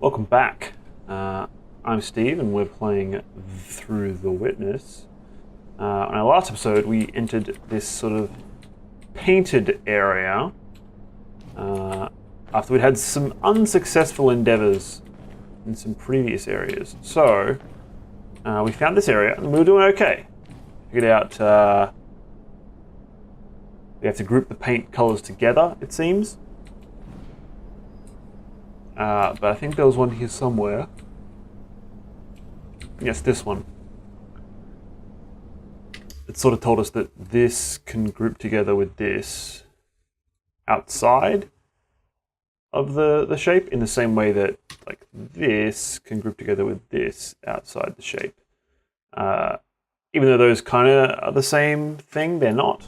Welcome back. I'm Steve, and we're playing Through the Witness. On our last episode, we entered this sort of painted area after we'd had some unsuccessful endeavors in some previous areas. So, we found this area, and we were doing okay. Figured out we have to group the paint colors together, it seems. But I think there was one here somewhere. Yes, this one. It sort of told us that this can group together with this outside of the shape in the same way that like this can group together with this outside the shape. Even though those kind of are the same thing, they're not.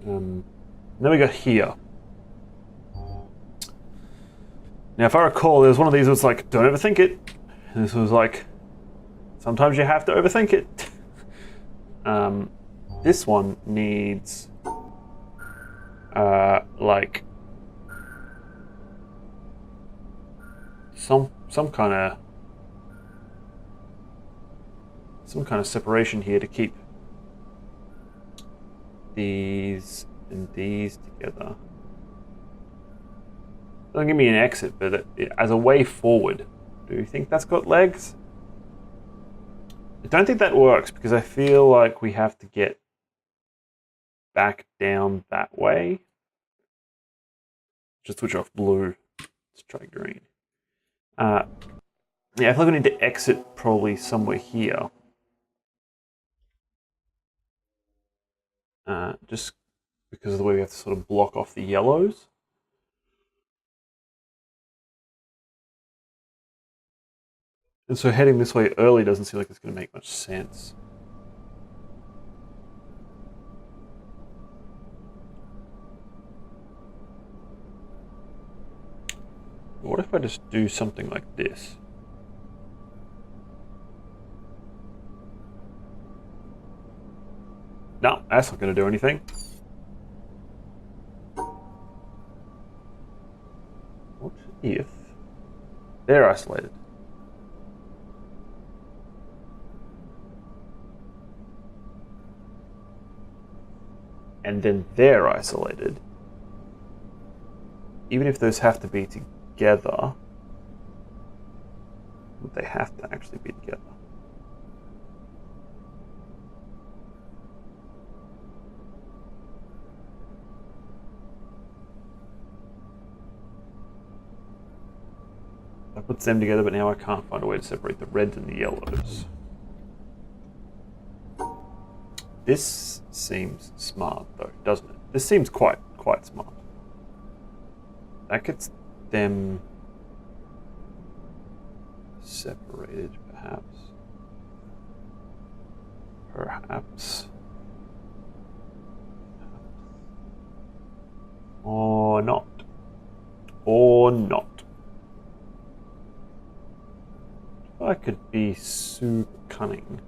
Then we got here. Now, if I recall, there was one of these that was like, don't overthink it. And this was like, sometimes you have to overthink it. This one needs, like, some kind of separation here to keep these and these together. Doesn't give me an exit, but as a way forward. Do you think that's got legs? I don't think that works because I feel like we have to get back down that way. Just switch off blue. Let's try green. Yeah, I feel like we need to exit probably somewhere here. Just because of the way we have to sort of block off the yellows. And so heading this way early doesn't seem like it's going to make much sense. What if I just do something like this? No, that's not going to do anything. What if they're isolated? And then they're isolated. Even if those have to be together, they have to actually be together. I put them together, but now I can't find a way to separate the reds and the yellows. This seems smart, though, doesn't it? This seems quite smart. That gets them separated, perhaps. Perhaps. Or not. Or not. I could be super cunning.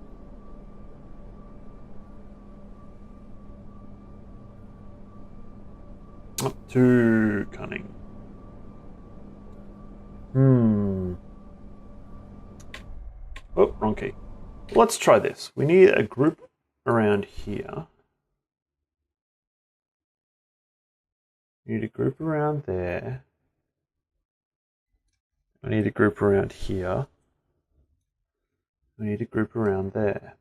Not too cunning. Oh, wrong key. Let's try this. We need a group around here. We need a group around there. We need a group around here. We need a group around there.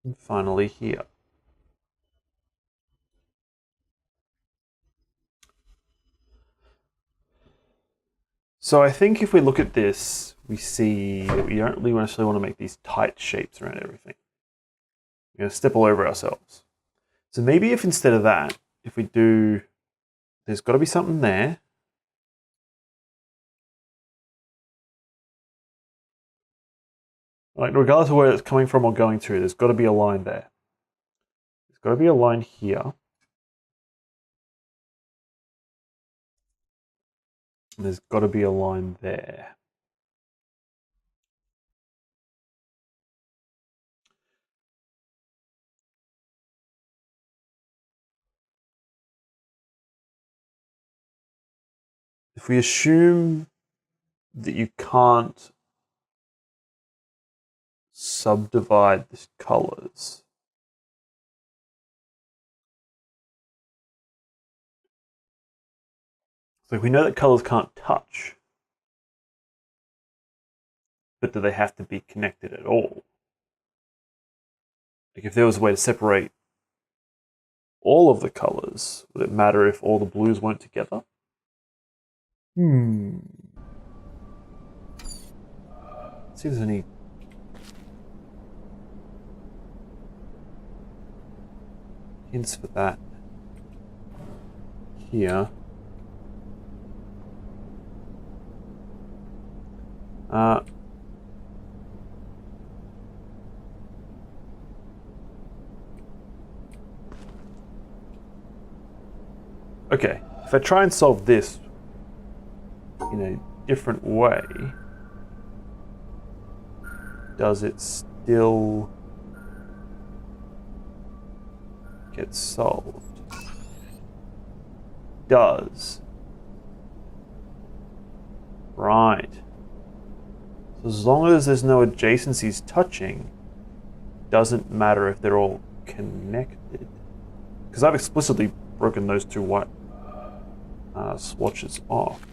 And finally here. So I think if we look at this, we see that we don't really necessarily want to make these tight shapes around everything. We're going to step all over ourselves. So maybe if instead of that, if we do, there's got to be something there. Like regardless of where it's coming from or going to, there's got to be a line there. There's got to be a line here. And there's got to be a line there. if we assume that you can't subdivide the colors, so we know that colors can't touch, but do they have to be connected at all? Like if there was a way to separate all of the colors, would it matter if all the blues weren't together? Let's see if there's any hints for that here. Okay, if I try and solve this in a different way, does it still get solved? Does. Right. So as long as there's no adjacencies touching, doesn't matter if they're all connected. Because I've explicitly broken those two white swatches off.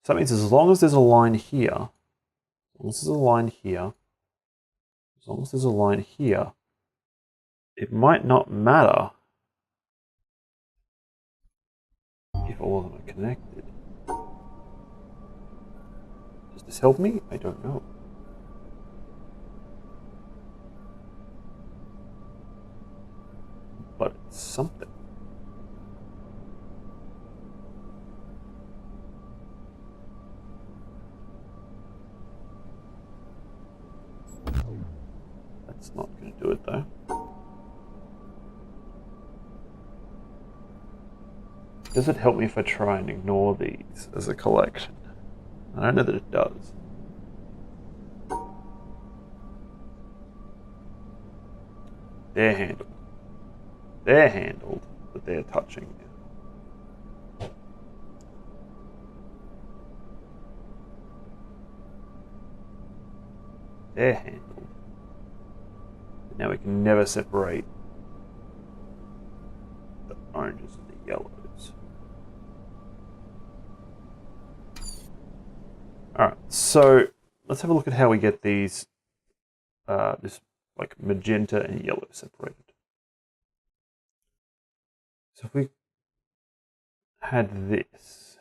So that means as long as there's a line here, as long as there's a line here, as long as there's a line here, it might not matter if all of them are connected. Does this help me? I don't know. But it's something. That's not going to do it though. Does it help me if I try and ignore these as a collection? I don't know that it does. They're handled. They're handled, but they're touching now. They're handled. But now we can never separate the oranges and the yellows. Alright, so let's have a look at how we get these, this like magenta and yellow separated. So if we had this,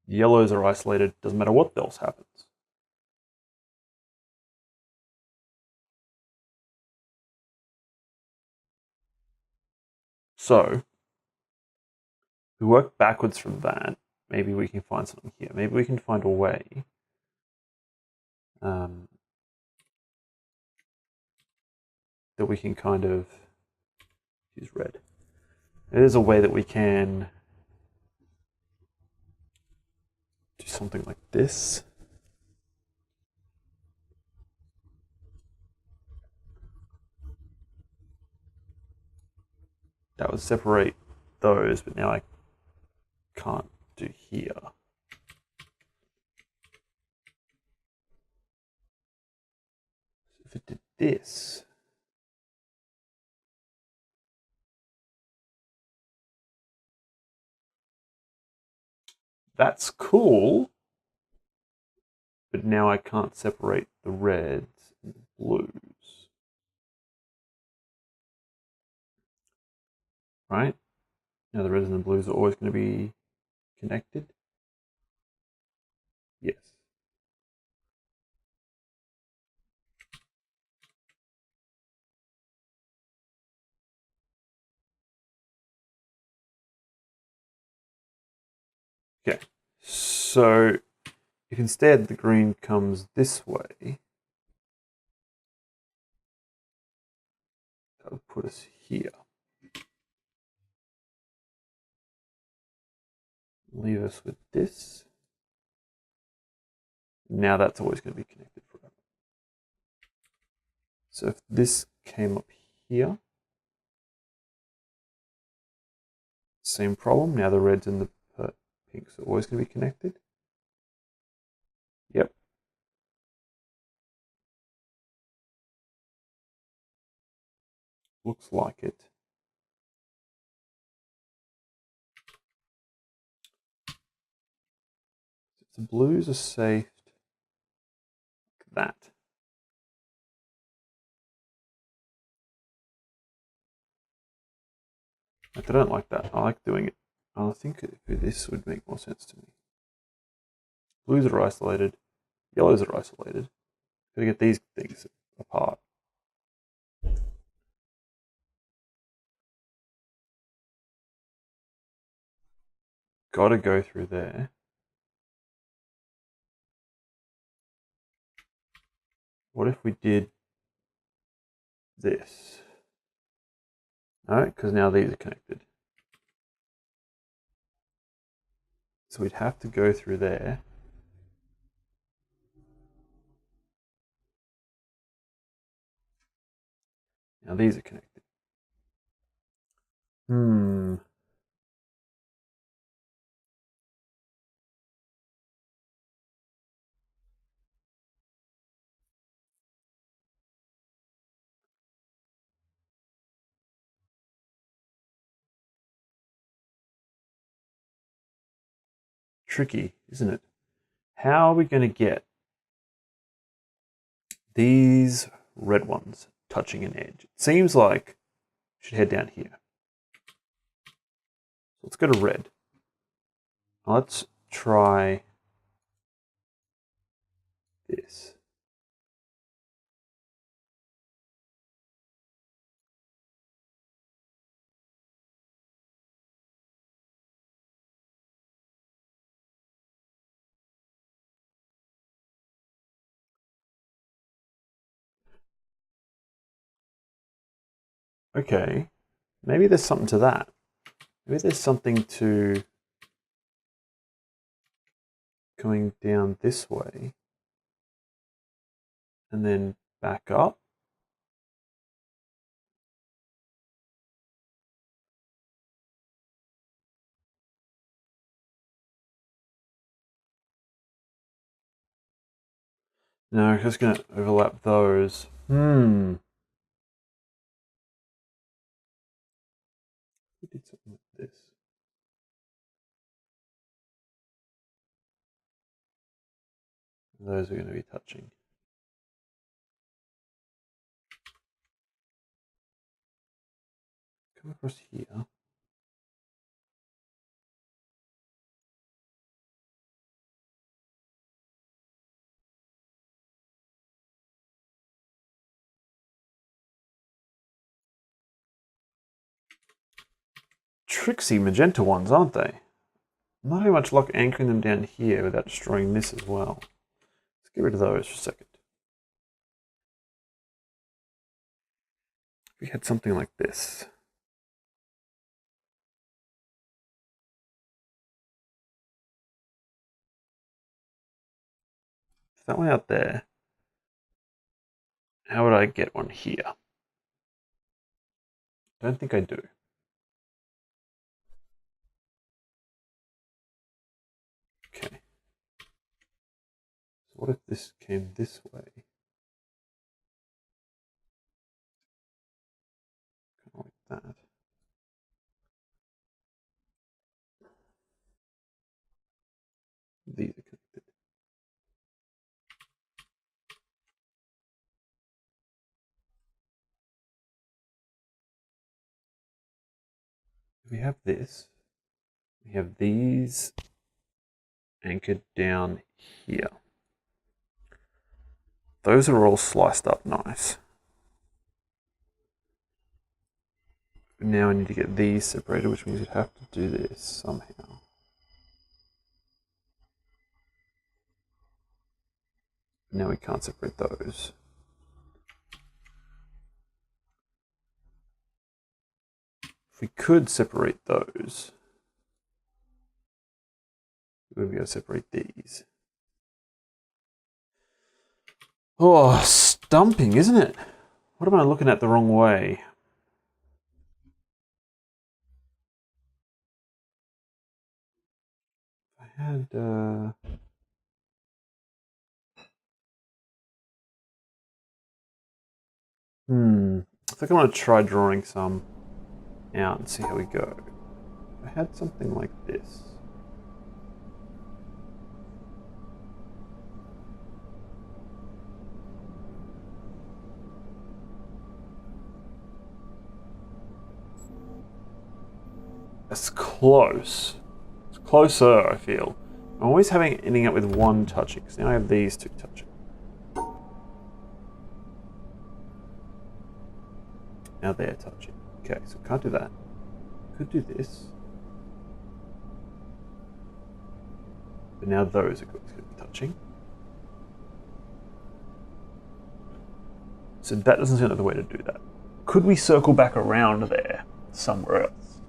the yellows are isolated, doesn't matter what else happens. So we work backwards from that. Maybe we can find something here. Maybe we can find a way that we can kind of use red. There's a way that we can do something like this. That would separate those, but now I can't do here. If it did this, that's cool, but now I can't separate the reds and the blues. Right? Now the reds and the blues are always going to be connected. Yes. Okay, so if instead the green comes this way, that would put us here. Leave us with this. Now that's always going to be connected forever. So if this came up here, same problem. Now the reds and the pinks are always going to be connected. Yep. Looks like it. If the blues are saved like that. I don't like that. I like doing it. I think this would make more sense to me. Blues are isolated. Yellows are isolated. Gotta get these things apart. Gotta go through there. What if we did this? No, because now these are connected. So we'd have to go through there. Now these are connected. Tricky, isn't it? How are we going to get these red ones touching an edge? It seems like we should head down here. So let's go to red. Let's try this. Okay, maybe there's something to that. Maybe there's something to going down this way and then back up. No, I'm just going to overlap those. We did something like this. Those are going to be touching. Come across here. Tricksy magenta ones, aren't they? Not having much luck anchoring them down here without destroying this as well. Let's get rid of those for a second. If we had something like this. Is that one out there? How would I get one here? I don't think I do. Okay. So what if this came this way? Kind of like that. These are connected. We have this. We have these anchored down here. Those are all sliced up nice. Now I need to get these separated, which means we'd have to do this somehow. Now we can't separate those. If we could separate those, we would be able to separate these. Oh, stumping, isn't it? What am I looking at the wrong way? I had... I think I'm going to try drawing some out and see how we go. I had something like this. It's close. It's closer, I feel. I'm always ending up with one touching, because now I have these two touching. Now they're touching. Okay, so can't do that. Could do this. But now those are going to be touching. So that doesn't seem like the way to do that. Could we circle back around there somewhere else?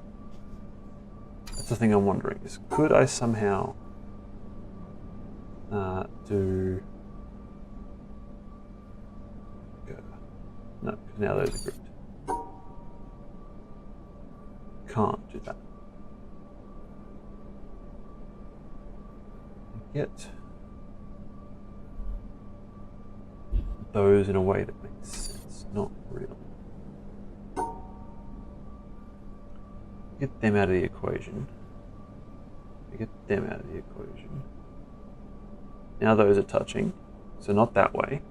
That's the thing I'm wondering, is could I somehow do... No, because now those are grouped. Can't do that. Get those in a way that makes sense, not really. Get them out of the equation. Get them out of the equation. Now those are touching, so not that way.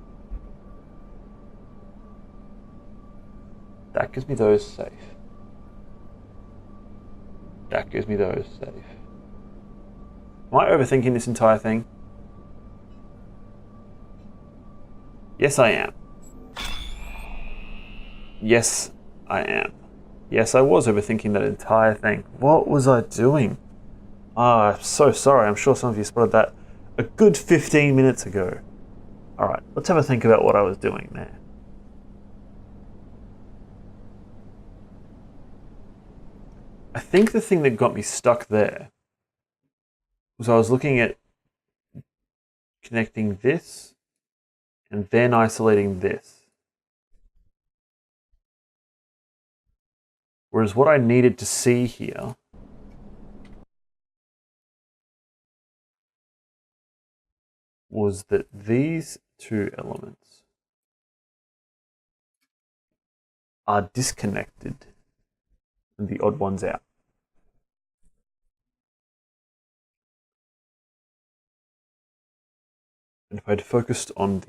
That gives me those safe. That gives me those safe. Am I overthinking this entire thing? Yes, I am. Yes, I am. Yes, I was overthinking that entire thing. What was I doing? Ah, I'm so sorry. I'm sure some of you spotted that a good 15 minutes ago. All right, let's have a think about what I was doing there. I think the thing that got me stuck there was I was looking at connecting this and then isolating this. Whereas what I needed to see here was that these two elements are disconnected and the odd ones out. And if I'd focused on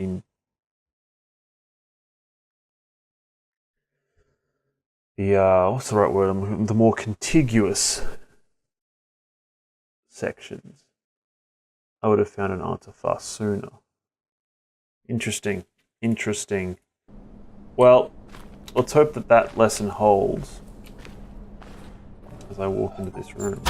what's the right word? The more contiguous sections, I would have found an answer far sooner. Interesting, interesting. Well, let's hope that that lesson holds as I walk into this room.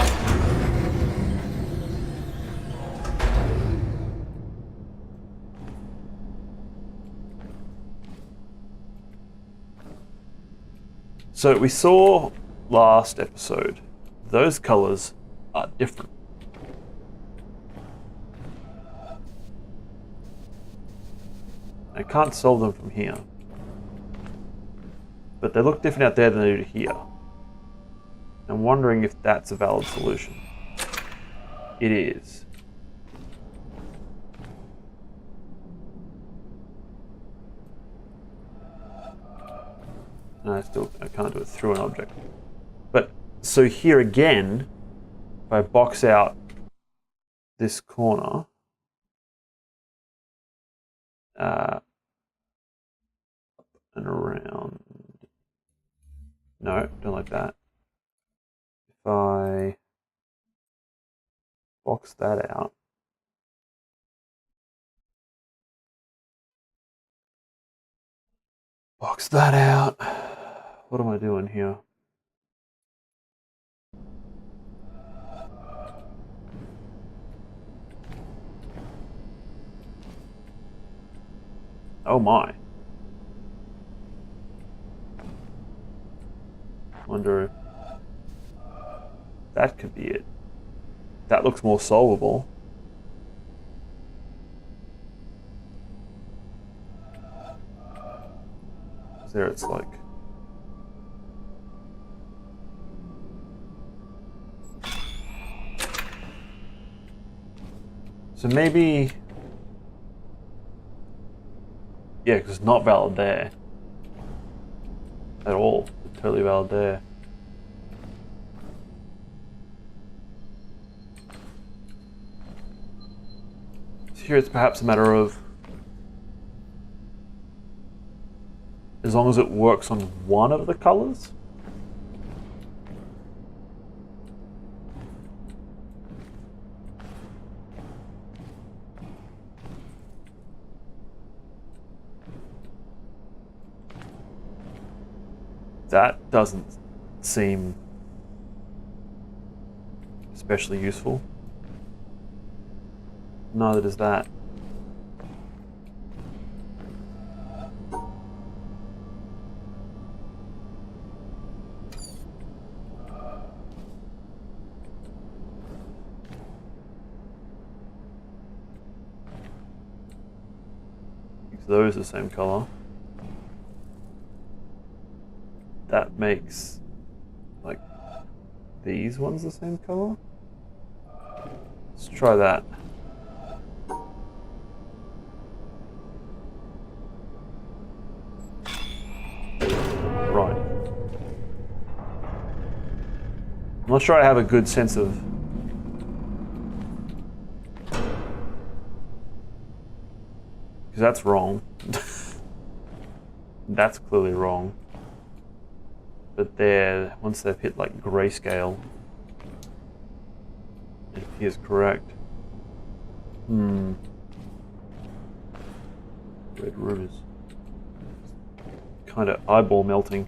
So we saw last episode, those colors are different. I can't solve them from here, but they look different out there than they do here. I'm wondering if that's a valid solution. It is. No, I can't do it through an object. But, so here again, if I box out this corner, and around, no, don't like that. If I box that out, box that out. What am I doing here? Oh my. Wonder if that could be it. That looks more solvable. Because there it's like... So maybe... Yeah, because it's not valid there. At all. It's totally valid there. So here it's perhaps a matter of... As long as it works on one of the colors. That doesn't seem especially useful. Neither does that. Those are the same color. That makes like these ones the same color. Let's try that. Right. I'm not sure I have a good sense of because that's wrong. That's clearly wrong. But there, once they've hit like grayscale, it appears correct. Red room is kind of eyeball melting.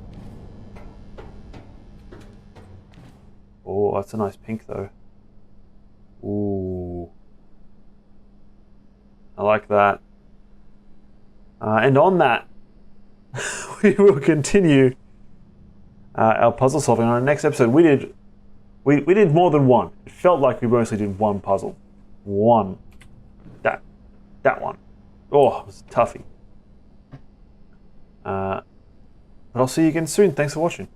Oh, that's a nice pink though. Ooh. I like that. And on that, we will continue our puzzle solving on our next episode. We did more than one. It felt like we mostly did one puzzle. One. That one. Oh, it was a toughie. But I'll see you again soon. Thanks for watching.